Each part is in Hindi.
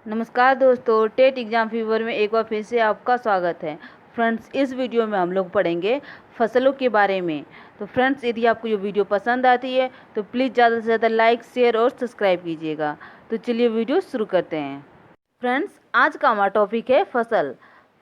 नमस्कार दोस्तों, टेट एग्ज़ाम फीवर में एक बार फिर से आपका स्वागत है। फ्रेंड्स, इस वीडियो में हम लोग पढ़ेंगे फसलों के बारे में। तो फ्रेंड्स, यदि आपको ये वीडियो पसंद आती है तो प्लीज़ ज़्यादा से ज़्यादा लाइक, शेयर और सब्सक्राइब कीजिएगा। तो चलिए वीडियो शुरू करते हैं। फ्रेंड्स, आज का हमारा टॉपिक है फसल।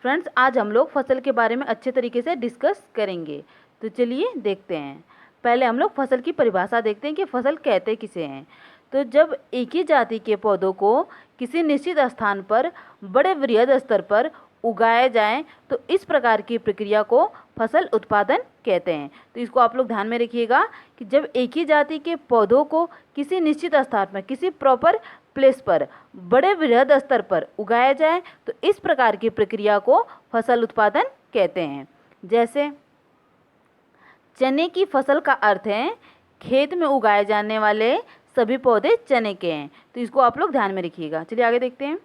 फ्रेंड्स, आज हम लोग फसल के बारे में अच्छे तरीके से डिस्कस करेंगे। तो चलिए देखते हैं। पहले हम लोग फसल की परिभाषा देखते हैं कि फसल कहते किसे हैं। तो जब एक ही जाति के पौधों को किसी निश्चित स्थान पर बड़े वृहद स्तर पर उगाया जाए तो इस प्रकार की प्रक्रिया को फसल उत्पादन कहते हैं। तो इसको आप लोग ध्यान में रखिएगा कि जब एक ही जाति के पौधों को किसी निश्चित स्थान पर, किसी प्रॉपर प्लेस पर बड़े वृहद स्तर पर उगाया जाए तो इस प्रकार की प्रक्रिया को फसल उत्पादन कहते हैं। जैसे चने की फसल का अर्थ है खेत में उगाए जाने वाले सभी पौधे चने के हैं। तो इसको आप लोग ध्यान में रखिएगा। चलिए आगे देखते हैं।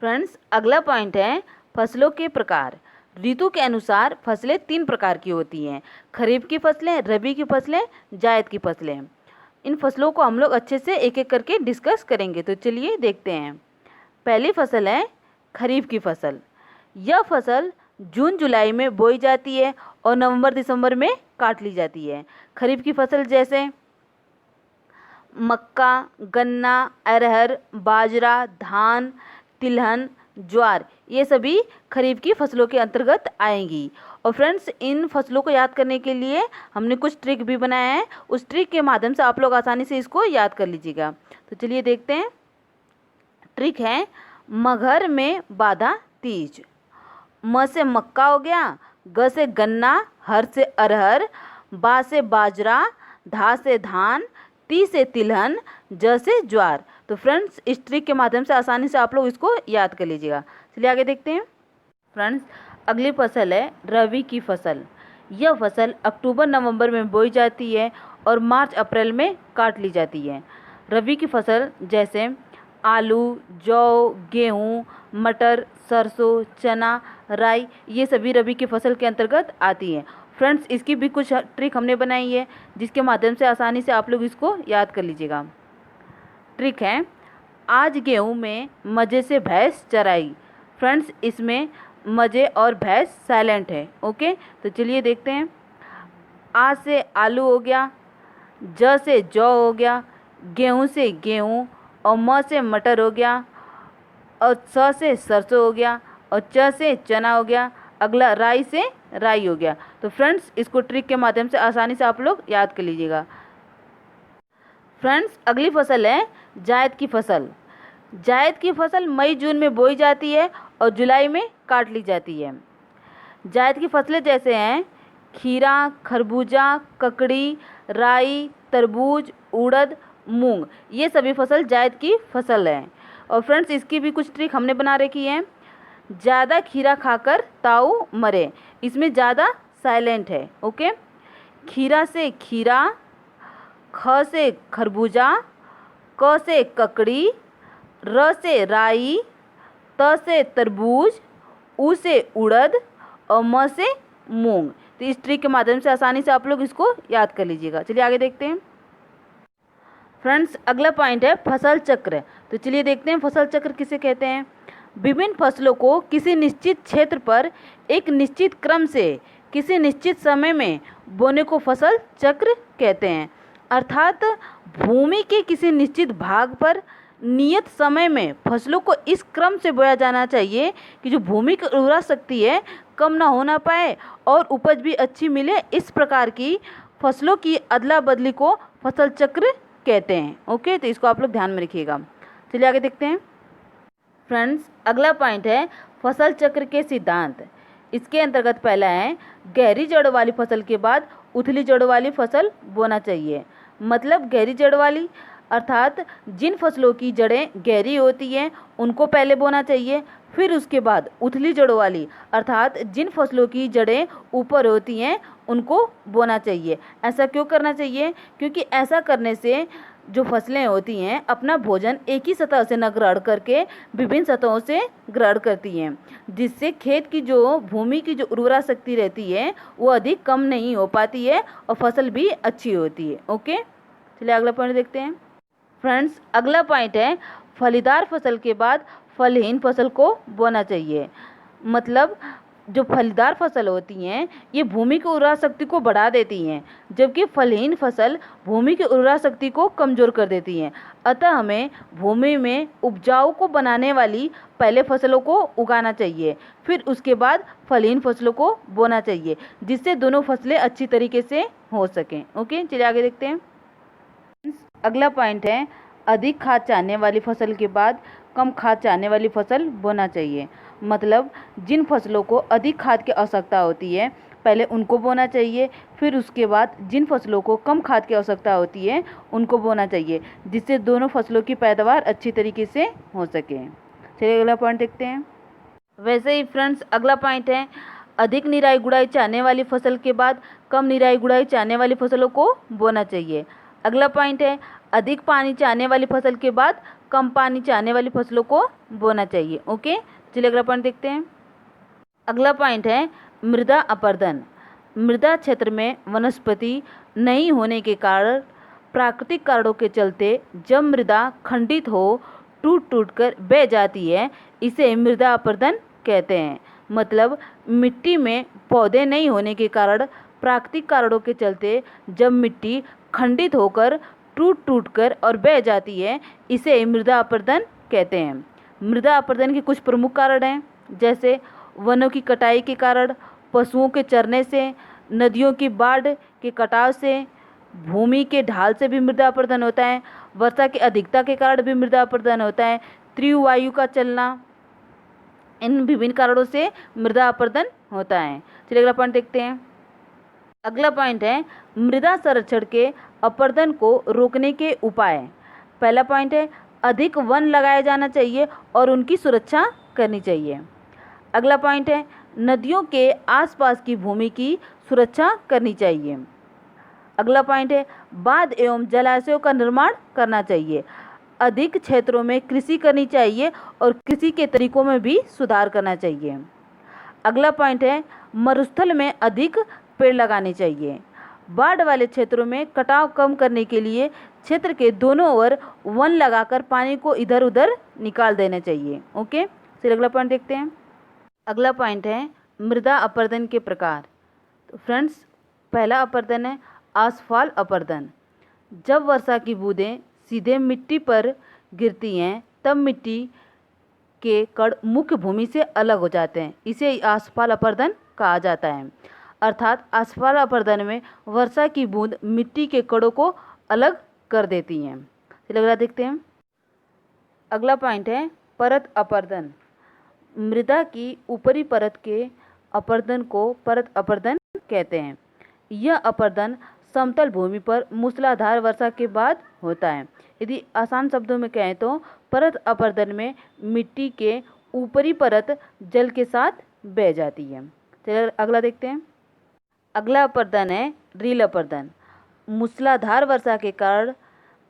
फ्रेंड्स, अगला पॉइंट है फसलों के प्रकार। ऋतु के अनुसार फसलें 3 प्रकार की होती हैं: खरीफ की फसलें, रबी की फसलें, जायद की फसलें। इन फसलों को हम लोग अच्छे से एक एक करके डिस्कस करेंगे। तो चलिए देखते हैं। पहली फसल है खरीफ की फसल। यह फसल जून जुलाई में बोई जाती है और नवंबर दिसंबर में काट ली जाती है। खरीफ की फसल जैसे मक्का, गन्ना, अरहर, बाजरा, धान, तिलहन, ज्वार, ये सभी खरीफ की फसलों के अंतर्गत आएंगी। और फ्रेंड्स, इन फसलों को याद करने के लिए हमने कुछ ट्रिक भी बनाया है। उस ट्रिक के माध्यम से आप लोग आसानी से इसको याद कर लीजिएगा। तो चलिए देखते हैं। ट्रिक है मगर में बाधा तीज। म से मक्का हो गया, ग से गन्ना, हर से अरहर, बा से बाजरा, धा से धान, ती से तिलहन, ज से ज्वार। तो फ्रेंड्स, इस ट्रिक के माध्यम से आसानी से आप लोग इसको याद कर लीजिएगा। चलिए आगे देखते हैं। फ्रेंड्स, अगली फसल है रबी की फसल। यह फसल अक्टूबर नवंबर में बोई जाती है और मार्च अप्रैल में काट ली जाती है। रबी की फसल जैसे आलू, जौ, गेहूँ, मटर, सरसों, चना, राई, ये सभी रबी की फसल के अंतर्गत आती हैं। फ्रेंड्स, इसकी भी कुछ ट्रिक हमने बनाई है जिसके माध्यम से आसानी से आप लोग इसको याद कर लीजिएगा। ट्रिक है आज गेहूं में मजे से भैंस चराई। फ्रेंड्स, इसमें मजे और भैंस साइलेंट है। ओके, तो चलिए देखते हैं। आ से आलू हो गया, ज से जौ हो गया, गेहूं से गेहूं, और म से मटर हो गया, और स से सरसों हो गया, और च से चना हो गया। अगला राई से राई हो गया। तो फ्रेंड्स, इसको ट्रिक के माध्यम से आसानी से आप लोग याद कर लीजिएगा। फ्रेंड्स, अगली फसल है जायद की फसल। जायद की फसल मई जून में बोई जाती है और जुलाई में काट ली जाती है। जायद की फसलें जैसे हैं खीरा, खरबूजा, ककड़ी, राई, तरबूज, उड़द, मूंग, ये सभी फसल जायद की फसल है। और फ्रेंड्स, इसकी भी कुछ ट्रिक हमने बना रखी है। ज़्यादा खीरा खाकर ताऊ मरे, इसमें ज़्यादा साइलेंट है। ओके, खीरा से खीरा, ख से खरबूजा, क से ककड़ी, र से राई, त से तरबूज, उ से उड़द, और म से मूंग। तो इस ट्रिक के माध्यम से आसानी से आप लोग इसको याद कर लीजिएगा। चलिए आगे देखते हैं। फ्रेंड्स, अगला पॉइंट है फसल चक्र। तो चलिए देखते हैं फसल चक्र किसे कहते हैं। विभिन्न फसलों को किसी निश्चित क्षेत्र पर एक निश्चित क्रम से किसी निश्चित समय में बोने को फसल चक्र कहते हैं। अर्थात भूमि के किसी निश्चित भाग पर नियत समय में फसलों को इस क्रम से बोया जाना चाहिए कि जो भूमि की उर्वरा शक्ति है कम ना होना पाए और उपज भी अच्छी मिले। इस प्रकार की फसलों की अदला बदली को फसल चक्र कहते हैं। ओके, तो इसको आप लोग ध्यान में रखिएगा। चलिए आगे देखते हैं। फ्रेंड्स, अगला पॉइंट है फसल चक्र के सिद्धांत। इसके अंतर्गत पहला है गहरी जड़ों वाली फसल के बाद उथली जड़ों वाली फसल बोना चाहिए। मतलब गहरी जड़ों वाली अर्थात जिन फसलों की जड़ें गहरी होती हैं उनको पहले बोना चाहिए, फिर उसके बाद उथली जड़ों वाली अर्थात जिन फसलों की जड़ें ऊपर होती हैं उनको बोना चाहिए। ऐसा क्यों करना चाहिए? क्योंकि ऐसा करने से जो फसलें होती हैं अपना भोजन एक ही सतह से न ग्रहण करके विभिन्न सतहों से ग्रहण करती हैं, जिससे खेत की जो भूमि की जो उर्वरा शक्ति रहती है वो अधिक कम नहीं हो पाती है और फसल भी अच्छी होती है। ओके, चलिए अगला पॉइंट देखते हैं। फ्रेंड्स, अगला पॉइंट है फलीदार फसल के बाद फलहीन फसल को बोना चाहिए। मतलब जो फलीदार फसल होती हैं ये भूमि की उर्वरा शक्ति को बढ़ा देती हैं, जबकि फलहीन फसल भूमि की उर्वरा शक्ति को कमज़ोर कर देती हैं। अतः हमें भूमि में उपजाऊ को बनाने वाली पहले फसलों को उगाना चाहिए, फिर उसके बाद फलहीन फसलों को बोना चाहिए, जिससे दोनों फसलें अच्छी तरीके से हो सकें। ओके, चलिए आगे देखते हैं। अगला पॉइंट है, अधिक खाद चाहने वाली फसल के बाद कम खाद चाहने वाली फसल बोना चाहिए। मतलब जिन फसलों को अधिक खाद की आवश्यकता होती है पहले उनको बोना चाहिए, फिर उसके बाद जिन फसलों को कम खाद की आवश्यकता होती है उनको बोना चाहिए, जिससे दोनों फसलों की पैदावार अच्छी तरीके से हो सके। चलिए अगला पॉइंट देखते हैं। वैसे ही फ्रेंड्स, अगला पॉइंट है, अधिक निराई गुड़ाई चाहने वाली फसल के बाद कम निराई गुड़ाई चाहने वाली फसलों को बोना चाहिए। अगला पॉइंट है, अधिक पानी चाहने वाली फसल के बाद कम पानी चाहने वाली फसलों को बोना चाहिए। ओके, चलिए अगला पॉइंट देखते हैं। अगला पॉइंट है, मृदा अपरदन। मृदा क्षेत्र में वनस्पति नहीं होने के कारण प्राकृतिक कारणों के चलते जब मृदा खंडित हो, टूट टूट कर बह जाती है, इसे मृदा अपरदन कहते हैं। मतलब मिट्टी में पौधे नहीं होने के कारण प्राकृतिक कारणों के चलते जब मिट्टी खंडित होकर टूट टूट कर और बह जाती है, इसे मृदा अपरदन कहते हैं। मृदा अपरदन के कुछ प्रमुख कारण हैं, जैसे वनों की कटाई के कारण, पशुओं के चरने से, नदियों की बाढ़ के कटाव से, भूमि के ढाल से भी मृदा अपरदन होता है, वर्षा की अधिकता के कारण भी मृदा अपरदन होता है, तीव्र वायु का चलना, इन विभिन्न कारणों से मृदा अपरदन होता है। चलिए अगला पॉइंट देखते हैं। अगला पॉइंट है, मृदा संरक्षण के अपरदन को रोकने के उपाय। पहला पॉइंट है, अधिक वन लगाया जाना चाहिए और उनकी सुरक्षा करनी चाहिए। अगला पॉइंट है, नदियों के आसपास की भूमि की सुरक्षा करनी चाहिए। अगला पॉइंट है, बांध एवं जलाशयों का निर्माण करना चाहिए। अधिक क्षेत्रों में कृषि करनी चाहिए और कृषि के तरीकों में भी सुधार करना चाहिए। अगला पॉइंट है, मरुस्थल में अधिक पेड़ लगाने चाहिए। बाढ़ वाले क्षेत्रों में कटाव कम करने के लिए क्षेत्र के दोनों ओर वन लगाकर पानी को इधर उधर निकाल देना चाहिए। ओके, फिर अगला पॉइंट देखते हैं। अगला पॉइंट है, मृदा अपरदन के प्रकार। तो फ्रेंड्स, पहला अपरदन है आसफाल अपरदन। जब वर्षा की बूंदें सीधे मिट्टी पर गिरती हैं तब मिट्टी के कण मुख्य भूमि से अलग हो जाते हैं, इसे आसफाल अपरदन कहा जाता है। अर्थात आसफाल अपरदन में वर्षा की बूंद मिट्टी के कणों को अलग कर देती हैं। चलिए अगला देखते हैं। अगला पॉइंट है परत अपरदन। मृदा की ऊपरी परत के अपरदन को परत अपरदन कहते हैं। यह अपरदन समतल भूमि पर मूसलाधार वर्षा के बाद होता है। यदि आसान शब्दों में कहें तो परत अपरदन में मिट्टी के ऊपरी परत जल के साथ बह जाती है। चलिए अगला देखते हैं। अगला अपरदन है रील अपरदन। मूसलाधार वर्षा के कारण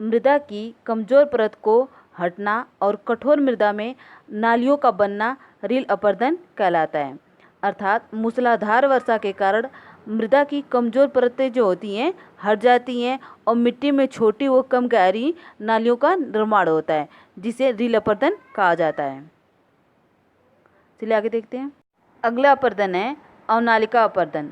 मृदा की कमजोर परत को हटना और कठोर मृदा में नालियों का बनना रील अपरदन कहलाता है। अर्थात मूसलाधार वर्षा के कारण मृदा की कमजोर परतें जो होती हैं हट जाती हैं और मिट्टी में छोटी व कम गहरी नालियों का निर्माण होता है, जिसे रील अपरदन कहा जाता है। चलिए आगे देखते हैं। अगला अपरदन है अवनालिका अपरदन।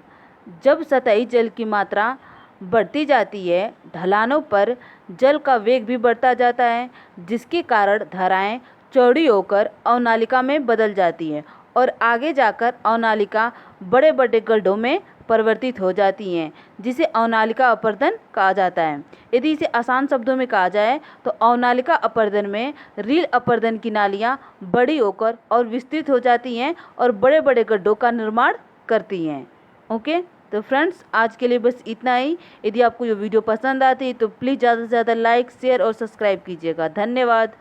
जब सतही जल की मात्रा बढ़ती जाती है, ढलानों पर जल का वेग भी बढ़ता जाता है, जिसके कारण धाराएं चौड़ी होकर अवनालिका में बदल जाती हैं और आगे जाकर अवनालिका बड़े बड़े गड्ढों में परिवर्तित हो जाती हैं, जिसे अवनालिका अपरदन कहा जाता है। यदि इसे आसान शब्दों में कहा जाए तो अवनालिका अपरदन में रील अपरदन की नालियाँ बड़ी होकर और विस्तृत हो जाती हैं और बड़े बड़े गड्ढों का निर्माण करती हैं। ओके, तो फ्रेंड्स, आज के लिए बस इतना ही। यदि आपको ये वीडियो पसंद आती है तो प्लीज़ ज़्यादा से ज़्यादा लाइक, शेयर और सब्सक्राइब कीजिएगा। धन्यवाद।